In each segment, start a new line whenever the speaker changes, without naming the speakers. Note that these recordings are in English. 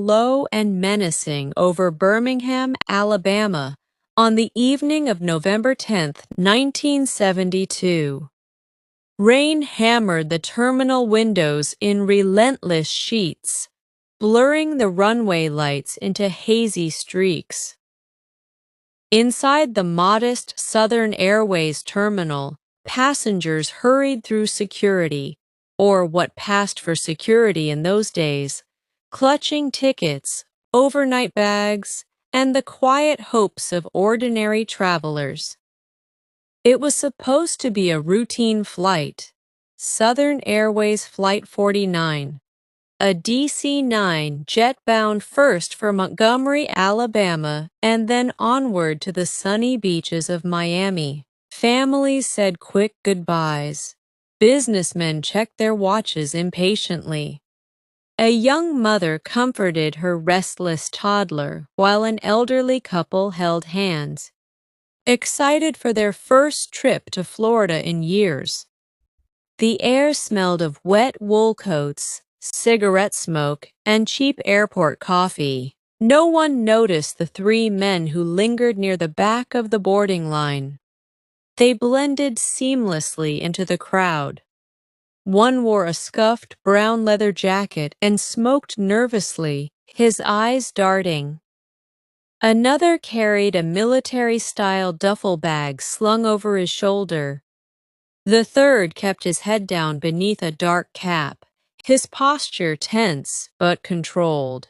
low and menacing over Birmingham, Alabama, on the evening of November 10, 1972. Rain hammered the terminal windows in relentless sheets, blurring the runway lights into hazy streaks. Inside the modest Southern Airways terminal, passengers hurried through security, or what passed for security in those days, clutching tickets, overnight bags, and the quiet hopes of ordinary travelers. It was supposed to be a routine flight, Southern Airways Flight 49, a DC-9 jet bound first for Montgomery, Alabama, and then onward to the sunny beaches of Miami. Families said quick goodbyes. Businessmen checked their watches impatiently. A young mother comforted her restless toddler while an elderly couple held hands, excited for their first trip to Florida in years. The air smelled of wet wool coats, cigarette smoke, and cheap airport coffee. No one noticed the three men who lingered near the back of the boarding line. They blended seamlessly into the crowd. One wore a scuffed brown leather jacket and smoked nervously, his eyes darting. Another carried a military-style duffel bag slung over his shoulder. The third kept his head down beneath a dark cap, his posture tense but controlled.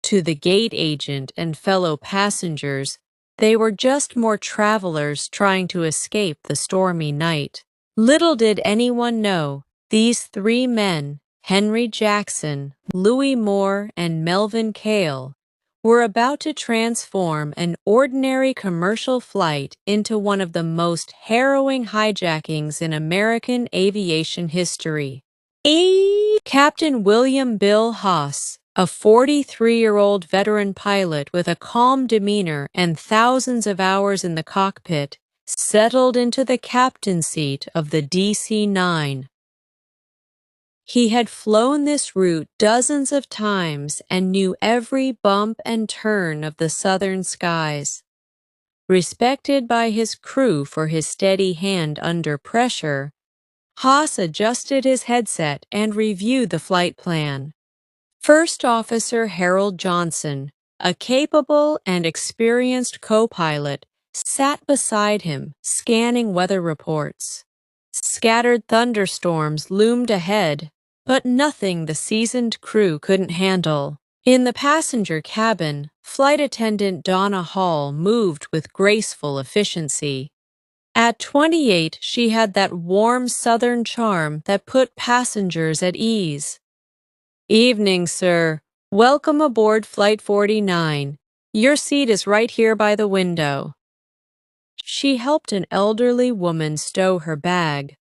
To the gate agent and fellow passengers, they were just more travelers trying to escape the stormy night. Little did anyone know, these three men, Henry Jackson, Louis Moore, and Melvin Cale, were about to transform an ordinary commercial flight into one of the most harrowing hijackings in American aviation history. Captain William Bill Haas, a 43-year-old veteran pilot with a calm demeanor and thousands of hours in the cockpit, settled into the captain's seat of the DC-9. He had flown this route dozens of times and knew every bump and turn of the southern skies. Respected by his crew for his steady hand under pressure, Haas adjusted his headset and reviewed the flight plan. First Officer Harold Johnson, a capable and experienced co-pilot, sat beside him, scanning weather reports. Scattered thunderstorms loomed ahead, but nothing the seasoned crew couldn't handle. In the passenger cabin, flight attendant Donna Hall moved with graceful efficiency. At 28, she had that warm southern charm that put passengers at ease. "Evening, sir. Welcome aboard Flight 49. Your seat is right here by the window." She helped an elderly woman stow her bag,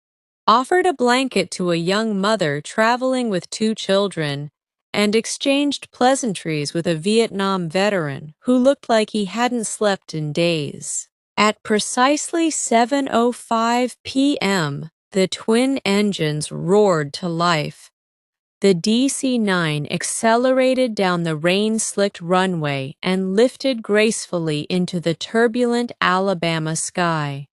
offered a blanket to a young mother traveling with two children, and exchanged pleasantries with a Vietnam veteran who looked like he hadn't slept in days. At precisely 7:05 p.m., the twin engines roared to life. The DC-9 accelerated down the rain-slicked runway and lifted gracefully into the turbulent Alabama sky.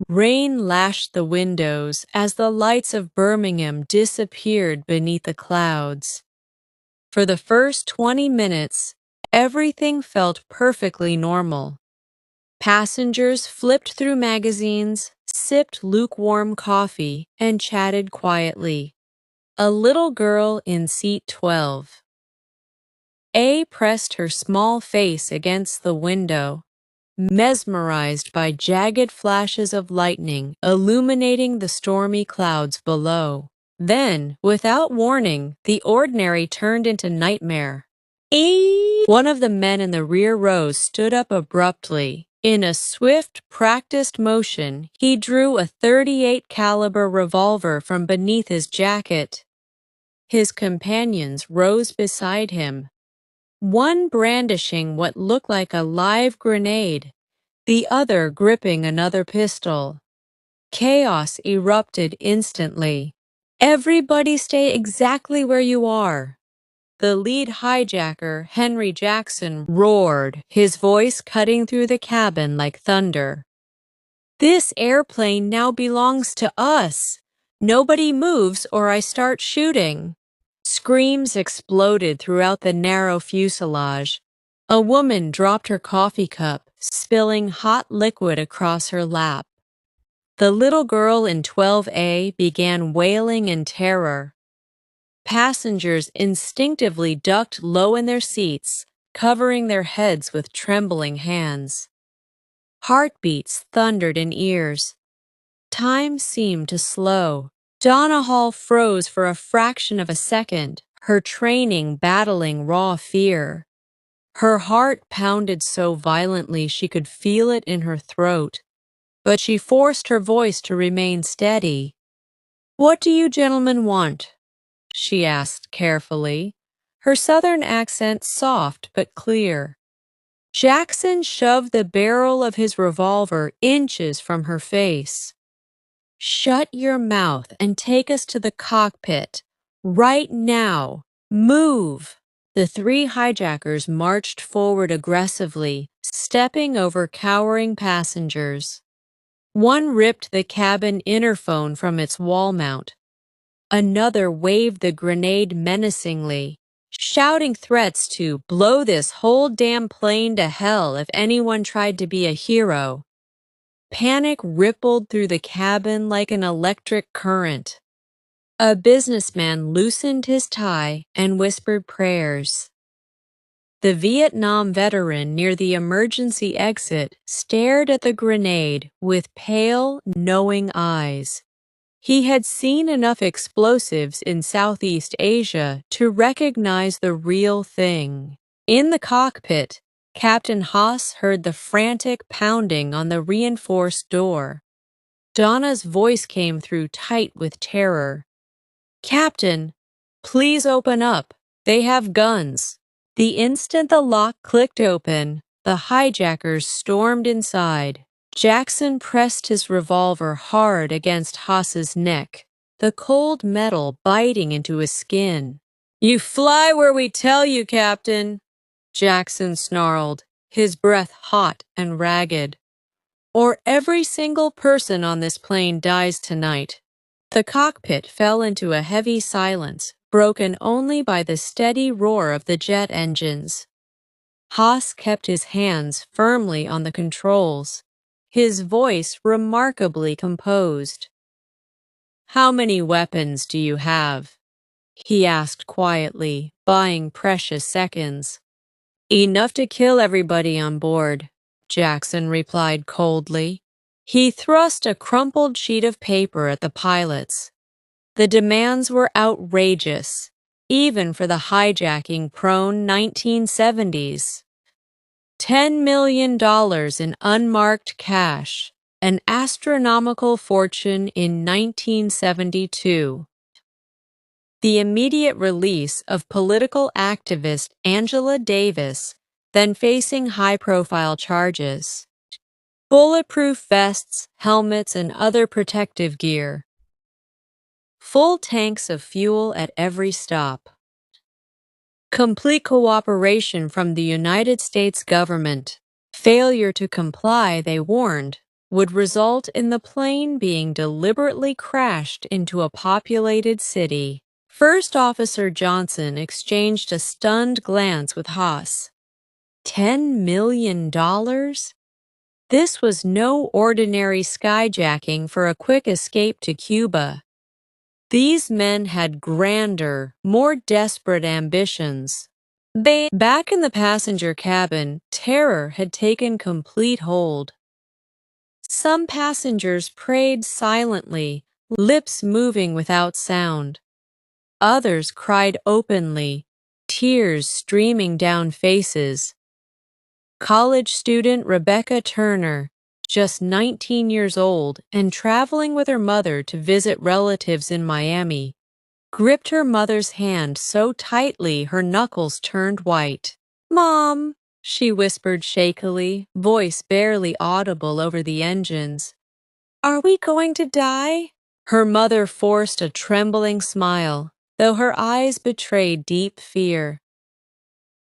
Rain lashed the windows as the lights of Birmingham disappeared beneath the clouds. For the first 20 minutes, everything felt perfectly normal. Passengers flipped through magazines, sipped lukewarm coffee, and chatted quietly. A little girl in seat 12. A pressed her small face against the window, mesmerized by jagged flashes of lightning illuminating the stormy clouds below. Then, without warning, the ordinary turned into nightmare. One of the men in the rear row stood up abruptly. In a swift, practiced motion, he drew a .38 caliber revolver from beneath his jacket. His companions rose beside him, one brandishing what looked like a live grenade, the other gripping another pistol. Chaos erupted instantly. "Everybody stay exactly where you are," The lead hijacker, Henry Jackson, roared, his voice cutting through the cabin like thunder. "This airplane now belongs to us. Nobody moves or I start shooting." Screams exploded throughout the narrow fuselage. A woman dropped her coffee cup, spilling hot liquid across her lap. The little girl in 12A began wailing in terror. Passengers instinctively ducked low in their seats, covering their heads with trembling hands. Heartbeats thundered in ears. Time seemed to slow. Donna Hall froze for a fraction of a second, her training battling raw fear. Her heart pounded so violently she could feel it in her throat, but she forced her voice to remain steady. "What do you gentlemen want?" she asked carefully, her southern accent soft but clear. Jackson shoved the barrel of his revolver inches from her face. "Shut your mouth and take us to the cockpit. Right now. Move!" The three hijackers marched forward aggressively, stepping over cowering passengers. One ripped the cabin interphone from its wall mount. Another waved the grenade menacingly, shouting threats to blow this whole damn plane to hell if anyone tried to be a hero. Panic rippled through the cabin like an electric current. A businessman loosened his tie and whispered prayers. The Vietnam veteran near the emergency exit stared at the grenade with pale, knowing eyes. He had seen enough explosives in Southeast Asia to recognize the real thing. In the cockpit, Captain Haas heard the frantic pounding on the reinforced door. Donna's voice came through tight with terror. "Captain, please open up. They have guns." The instant the lock clicked open, the hijackers stormed inside. Jackson pressed his revolver hard against Haas's neck, the cold metal biting into his skin. "You fly where we tell you, Captain," Jackson snarled, his breath hot and ragged. "Or every single person on this plane dies tonight." The cockpit fell into a heavy silence, broken only by the steady roar of the jet engines. Haas kept his hands firmly on the controls, his voice remarkably composed. "How many weapons do you have?" he asked quietly, buying precious seconds. "Enough to kill everybody on board," Jackson replied coldly. He thrust a crumpled sheet of paper at the pilots. The demands were outrageous, even for the hijacking-prone 1970s. $10 million in unmarked cash, an astronomical fortune in 1972. The immediate release of political activist Angela Davis, then facing high-profile charges. Bulletproof vests, helmets, and other protective gear. Full tanks of fuel at every stop. Complete cooperation from the United States government. Failure to comply, they warned, would result in the plane being deliberately crashed into a populated city. First Officer Johnson exchanged a stunned glance with Haas. $10 million? This was no ordinary skyjacking for a quick escape to Cuba. These men had grander, more desperate ambitions. Back in the passenger cabin, terror had taken complete hold. Some passengers prayed silently, lips moving without sound. Others cried openly, tears streaming down faces. College student Rebecca Turner, just 19 years old and traveling with her mother to visit relatives in Miami, gripped her mother's hand so tightly her knuckles turned white. "Mom," she whispered shakily, voice barely audible over the engines. "Are we going to die?" Her mother forced a trembling smile. though her eyes betrayed deep fear.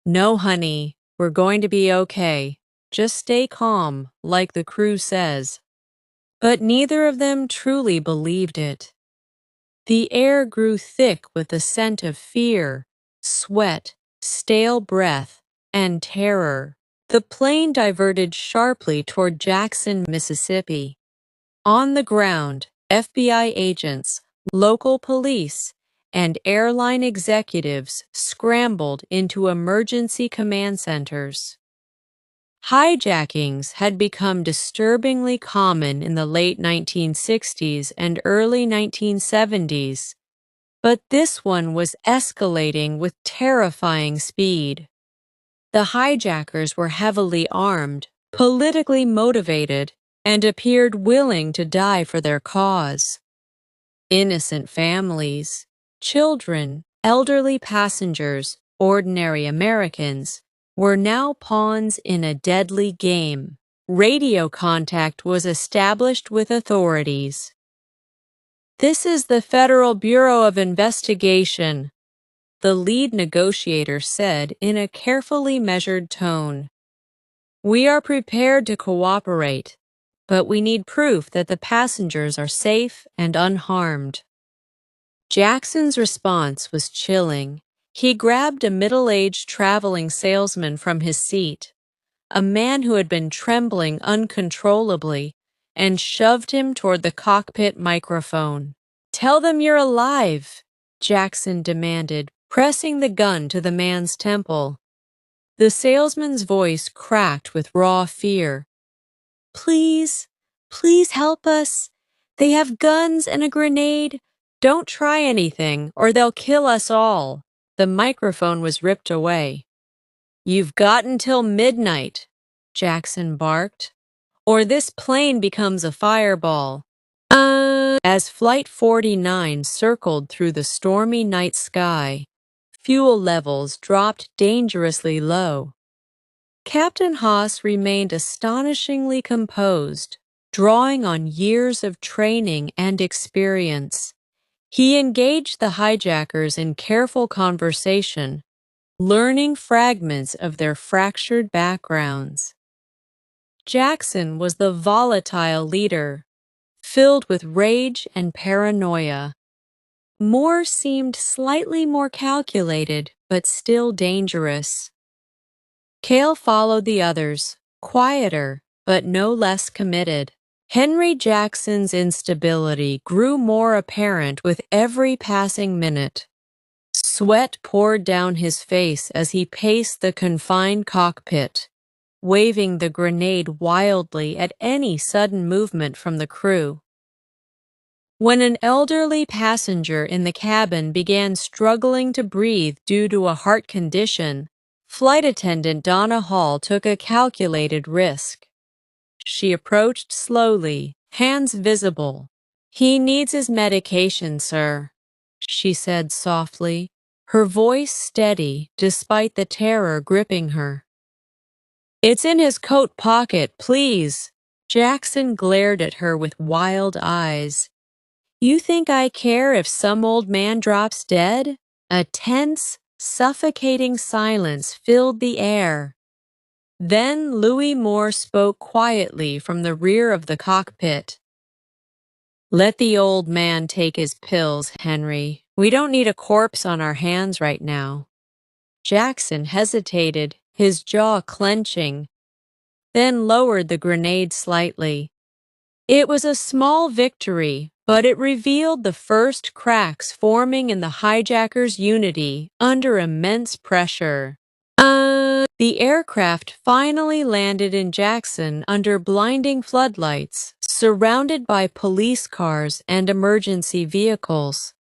"No, honey, we're going to be okay. Just stay calm, like the crew says." But neither of them truly believed it. The air grew thick with the scent of fear, sweat, stale breath, and terror. The plane diverted sharply toward Jackson, Mississippi. On the ground, FBI agents, local police, and airline executives scrambled into emergency command centers. Hijackings had become disturbingly common in the late 1960s and early 1970s, but this one was escalating with terrifying speed. The hijackers were heavily armed, politically motivated, and appeared willing to die for their cause. Innocent families, children, elderly passengers, ordinary Americans were now pawns in a deadly game. Radio contact was established with authorities. "This is the Federal Bureau of Investigation," the lead negotiator said in a carefully measured tone. "We are prepared to cooperate, but we need proof that the passengers are safe and unharmed." Jackson's response was chilling. He grabbed a middle-aged traveling salesman from his seat, a man who had been trembling uncontrollably, and shoved him toward the cockpit microphone. "Tell them you're alive," Jackson demanded, pressing the gun to the man's temple. The salesman's voice cracked with raw fear. "Please, please help us. They have guns and a grenade. Don't try anything, or they'll kill us all." The microphone was ripped away. "You've got until midnight," Jackson barked, "or this plane becomes a fireball." As Flight 49 circled through the stormy night sky, fuel levels dropped dangerously low. Captain Haas remained astonishingly composed, drawing on years of training and experience. He engaged the hijackers in careful conversation, learning fragments of their fractured backgrounds. Jackson was the volatile leader, filled with rage and paranoia. Moore seemed slightly more calculated, but still dangerous. Cale followed the others, quieter, but no less committed. Henry Jackson's instability grew more apparent with every passing minute. Sweat poured down his face as he paced the confined cockpit, waving the grenade wildly at any sudden movement from the crew. When an elderly passenger in the cabin began struggling to breathe due to a heart condition, flight attendant Donna Hall took a calculated risk. She approached slowly, hands visible. "He needs his medication, sir," she said softly, her voice steady despite the terror gripping her. "It's in his coat pocket, please." Jackson glared at her with wild eyes. "You think I care if some old man drops dead?" A tense, suffocating silence filled the air. Then Louis Moore spoke quietly from the rear of the cockpit. "Let the old man take his pills, Henry. We don't need a corpse on our hands right now." Jackson hesitated, his jaw clenching, then lowered the grenade slightly. It was a small victory, but it revealed the first cracks forming in the hijackers' unity under immense pressure. The aircraft finally landed in Jackson under blinding floodlights, surrounded by police cars and emergency vehicles.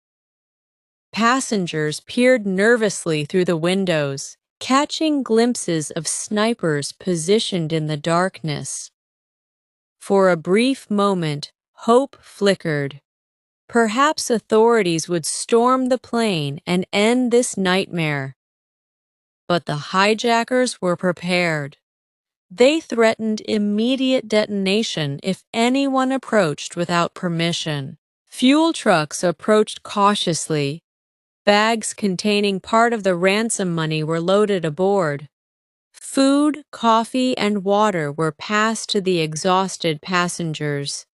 Passengers peered nervously through the windows, catching glimpses of snipers positioned in the darkness. For a brief moment, hope flickered. Perhaps authorities would storm the plane and end this nightmare. But the hijackers were prepared. They threatened immediate detonation if anyone approached without permission. Fuel trucks approached cautiously, Bags containing part of the ransom money were loaded aboard. Food, coffee, and water were passed to the exhausted passengers.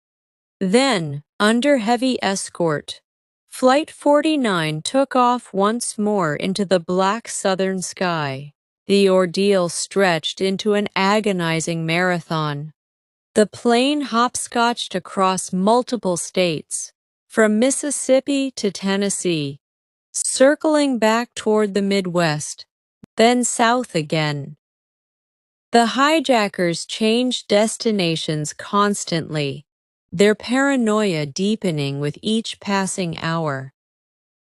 Then, under heavy escort, Flight 49 took off once more into the black southern sky. The ordeal stretched into an agonizing marathon. The plane hopscotched across multiple states, from Mississippi to Tennessee, circling back toward the Midwest, then south again. The hijackers changed destinations constantly, their paranoia deepening with each passing hour.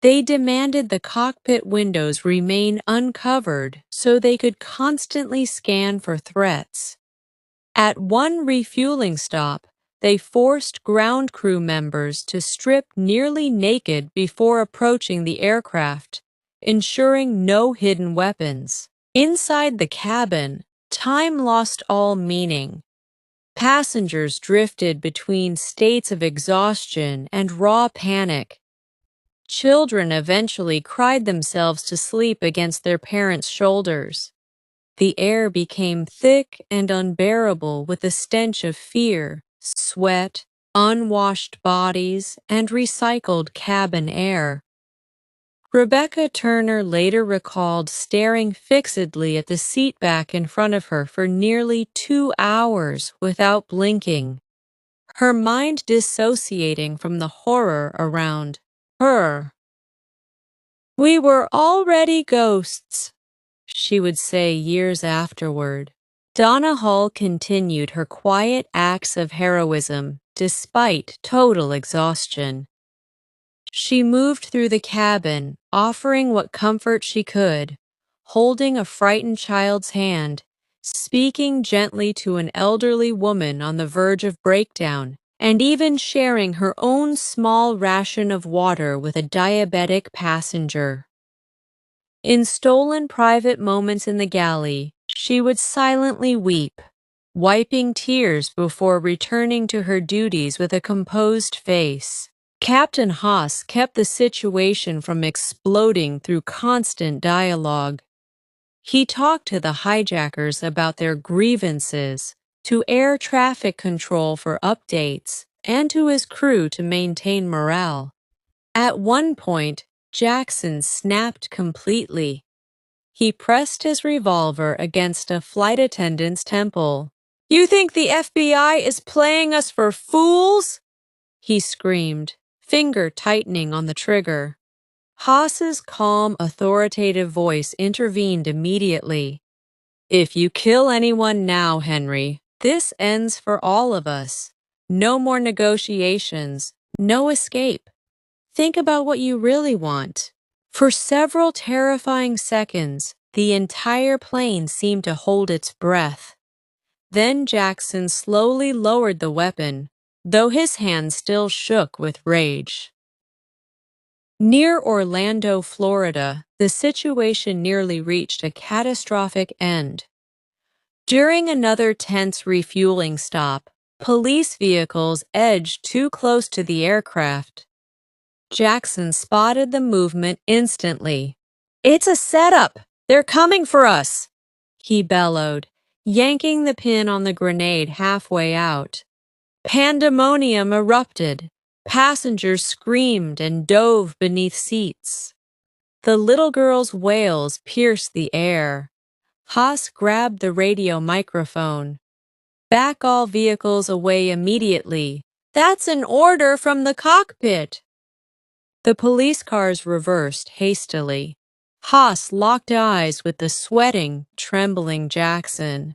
They demanded the cockpit windows remain uncovered so they could constantly scan for threats. At one refueling stop, they forced ground crew members to strip nearly naked before approaching the aircraft, ensuring no hidden weapons. Inside the cabin, time lost all meaning. Passengers drifted between states of exhaustion and raw panic. Children eventually cried themselves to sleep against their parents' shoulders. The air became thick and unbearable with the stench of fear, sweat, unwashed bodies, and recycled cabin air. Rebecca Turner later recalled staring fixedly at the seatback in front of her for nearly 2 hours without blinking, her mind dissociating from the horror around her. "We were already ghosts," she would say years afterward. Donna Hull continued her quiet acts of heroism despite total exhaustion. She moved through the cabin, offering what comfort she could, holding a frightened child's hand, speaking gently to an elderly woman on the verge of breakdown, and even sharing her own small ration of water with a diabetic passenger. In stolen private moments in the galley, she would silently weep, wiping tears before returning to her duties with a composed face. Captain Haas kept the situation from exploding through constant dialogue. He talked to the hijackers about their grievances, to air traffic control for updates, and to his crew to maintain morale. At one point, Jackson snapped completely. He pressed his revolver against a flight attendant's temple. "You think the FBI is playing us for fools?" he screamed, finger tightening on the trigger. Haas's calm, authoritative voice intervened immediately. "If you kill anyone now, Henry, this ends for all of us. No more negotiations, no escape. Think about what you really want." For several terrifying seconds, the entire plane seemed to hold its breath. Then Jackson slowly lowered the weapon, though his hand still shook with rage. Near Orlando, Florida, the situation nearly reached a catastrophic end. During another tense refueling stop, police vehicles edged too close to the aircraft. Jackson spotted the movement instantly. "It's a setup! They're coming for us!" he bellowed, yanking the pin on the grenade halfway out. Pandemonium erupted. Passengers screamed and dove beneath seats. The little girl's wails pierced the air. Haas grabbed the radio microphone. "Back all vehicles away immediately. That's an order from the cockpit." The police cars reversed hastily. Haas locked eyes with the sweating, trembling Jackson.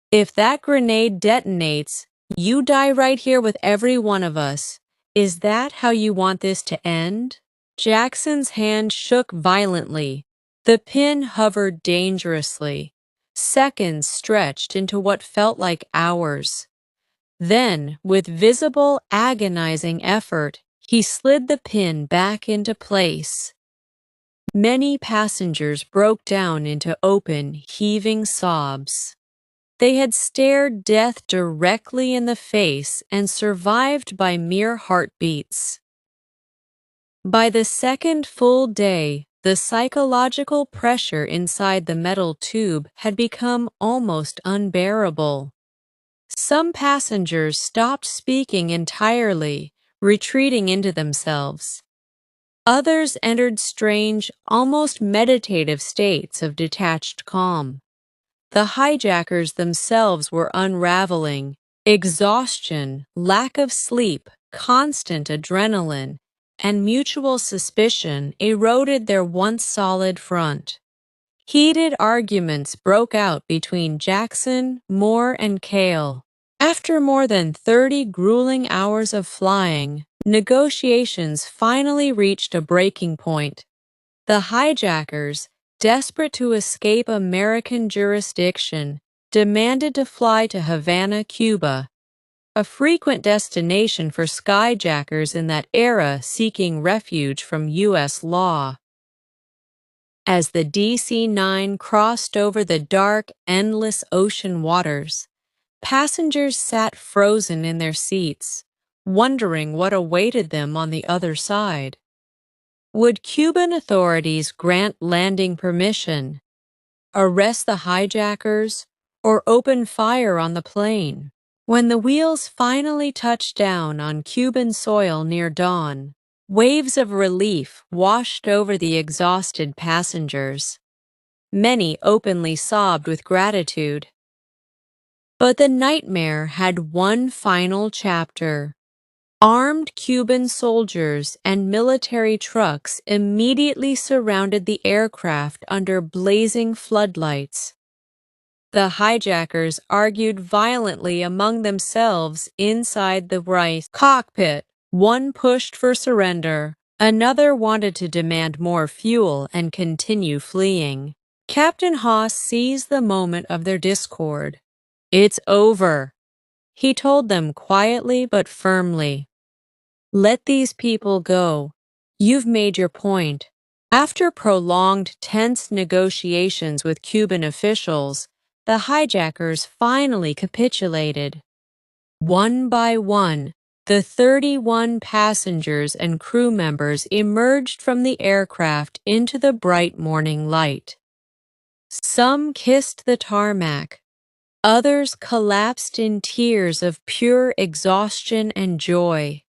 "If that grenade detonates, you die right here with every one of us. Is that how you want this to end?" Jackson's hand shook violently. The pin hovered dangerously. Seconds stretched into what felt like hours. Then, with visible, agonizing effort, he slid the pin back into place. Many passengers broke down into open, heaving sobs. They had stared death directly in the face and survived by mere heartbeats. By the second full day, the psychological pressure inside the metal tube had become almost unbearable. Some passengers stopped speaking entirely, retreating into themselves. Others entered strange, almost meditative states of detached calm. The hijackers themselves were unraveling. Exhaustion, lack of sleep, constant adrenaline, and mutual suspicion eroded their once solid front. Heated arguments broke out between Jackson, Moore, and Cale. After more than 30 grueling hours of flying, negotiations finally reached a breaking point. The hijackers, desperate to escape American jurisdiction, demanded to fly to Havana, Cuba, a frequent destination for skyjackers in that era seeking refuge from U.S. law. As the DC-9 crossed over the dark, endless ocean waters, passengers sat frozen in their seats, wondering what awaited them on the other side. Would Cuban authorities grant landing permission, arrest the hijackers, or open fire on the plane? When the wheels finally touched down on Cuban soil near dawn, waves of relief washed over the exhausted passengers. Many openly sobbed with gratitude. But the nightmare had one final chapter. Armed Cuban soldiers and military trucks immediately surrounded the aircraft under blazing floodlights. The hijackers argued violently among themselves inside the Rice cockpit. One pushed for surrender, another wanted to demand more fuel and continue fleeing. Captain Haas seized the moment of their discord. "It's over," he told them quietly but firmly. "Let these people go. You've made your point." After prolonged, tense negotiations with Cuban officials, the hijackers finally capitulated. One by one, the 31 passengers and crew members emerged from the aircraft into the bright morning light. Some kissed the tarmac. Others collapsed in tears of pure exhaustion and joy.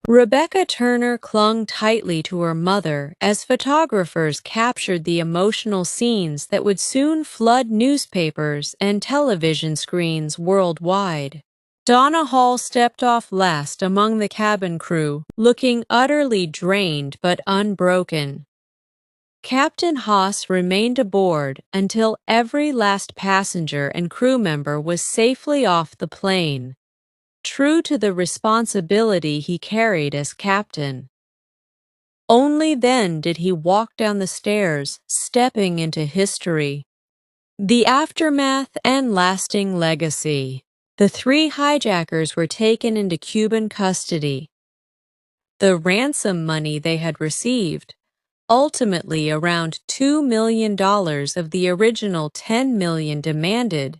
Rebecca Turner clung tightly to her mother as photographers captured the emotional scenes that would soon flood newspapers and television screens worldwide. Donna Hall stepped off last among the cabin crew, looking utterly drained but unbroken. Captain Haas remained aboard until every last passenger and crew member was safely off the plane, true to the responsibility he carried as captain. Only then did he walk down the stairs, stepping into history. The aftermath and lasting legacy. The 3 hijackers were taken into Cuban custody. The ransom money they had received, ultimately around $2 million of the original $10 million demanded,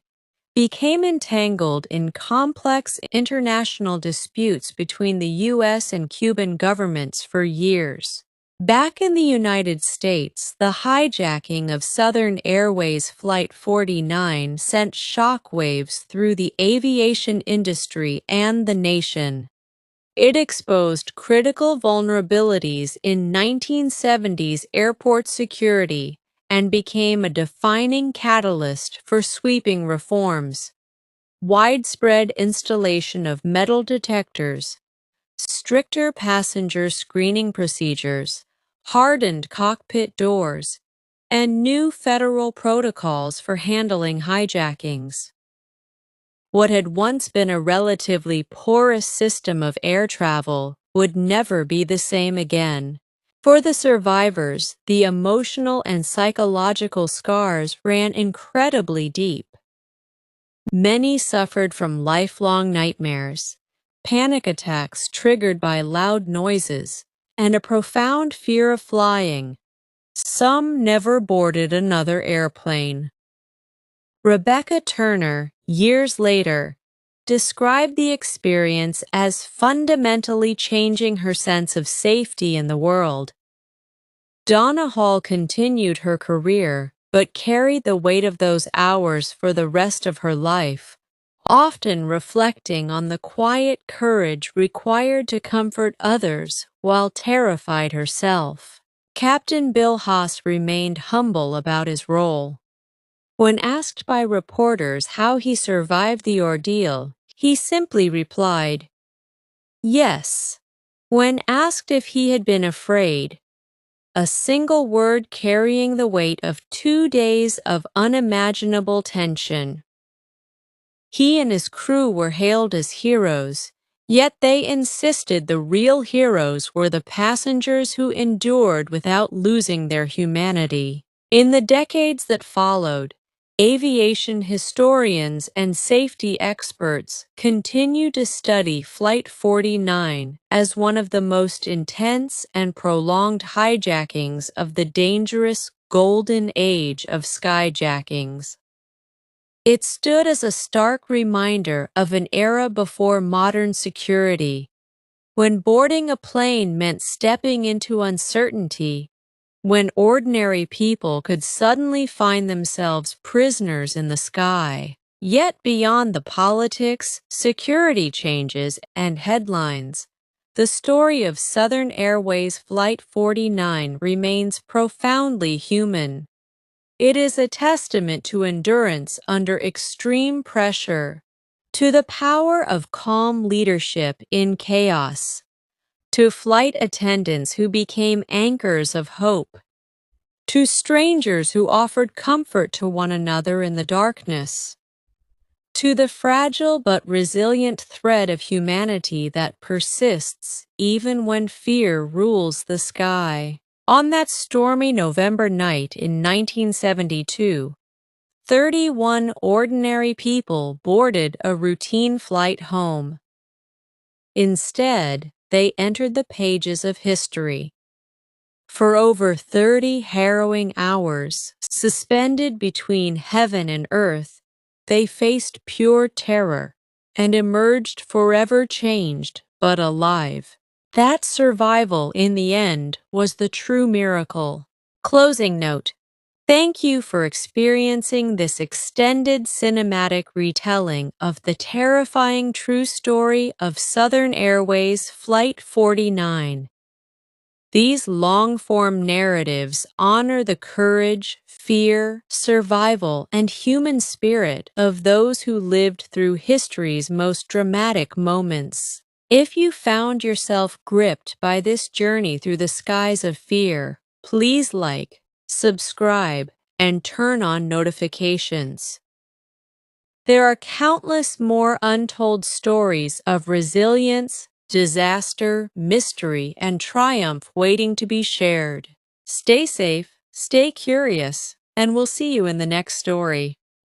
became entangled in complex international disputes between the U.S. and Cuban governments for years. Back in the United States, the hijacking of Southern Airways Flight 49 sent shockwaves through the aviation industry and the nation. It exposed critical vulnerabilities in 1970s airport security and became a defining catalyst for sweeping reforms. Widespread installation of metal detectors, stricter passenger screening procedures, hardened cockpit doors, and new federal protocols for handling hijackings. What had once been a relatively porous system of air travel would never be the same again. For the survivors, the emotional and psychological scars ran incredibly deep. Many suffered from lifelong nightmares, panic attacks triggered by loud noises, and a profound fear of flying. Some never boarded another airplane. Rebecca Turner, years later, described the experience as fundamentally changing her sense of safety in the world. Donna Hall continued her career, but carried the weight of those hours for the rest of her life, often reflecting on the quiet courage required to comfort others while terrified herself. Captain Bill Haas remained humble about his role. When asked by reporters how he survived the ordeal, he simply replied, "Yes." When asked if he had been afraid, a single word carrying the weight of 2 days of unimaginable tension. He and his crew were hailed as heroes, yet they insisted the real heroes were the passengers who endured without losing their humanity. In the decades that followed, aviation historians and safety experts continue to study Flight 49 as one of the most intense and prolonged hijackings of the dangerous golden age of skyjackings. It stood as a stark reminder of an era before modern security, when boarding a plane meant stepping into uncertainty, when ordinary people could suddenly find themselves prisoners in the sky. Yet beyond the politics, security changes, and headlines, the story of Southern Airways Flight 49 remains profoundly human. It is a testament to endurance under extreme pressure, to the power of calm leadership in chaos, to flight attendants who became anchors of hope, to strangers who offered comfort to one another in the darkness, to the fragile but resilient thread of humanity that persists even when fear rules the sky. On that stormy November night in 1972, 31 ordinary people boarded a routine flight home. Instead, they entered the pages of history. For over 30 harrowing hours, suspended between heaven and earth, they faced pure terror and emerged forever changed but alive. That survival, in the end, was the true miracle. Closing note. Thank you for experiencing this extended cinematic retelling of the terrifying true story of Southern Airways Flight 49. These long-form narratives honor the courage, fear, survival, and human spirit of those who lived through history's most dramatic moments. If you found yourself gripped by this journey through the skies of fear, please like, subscribe, and turn on notifications. There are countless more untold stories of resilience, disaster, mystery, and triumph waiting to be shared. Stay safe, stay curious, and we'll see you in the next story.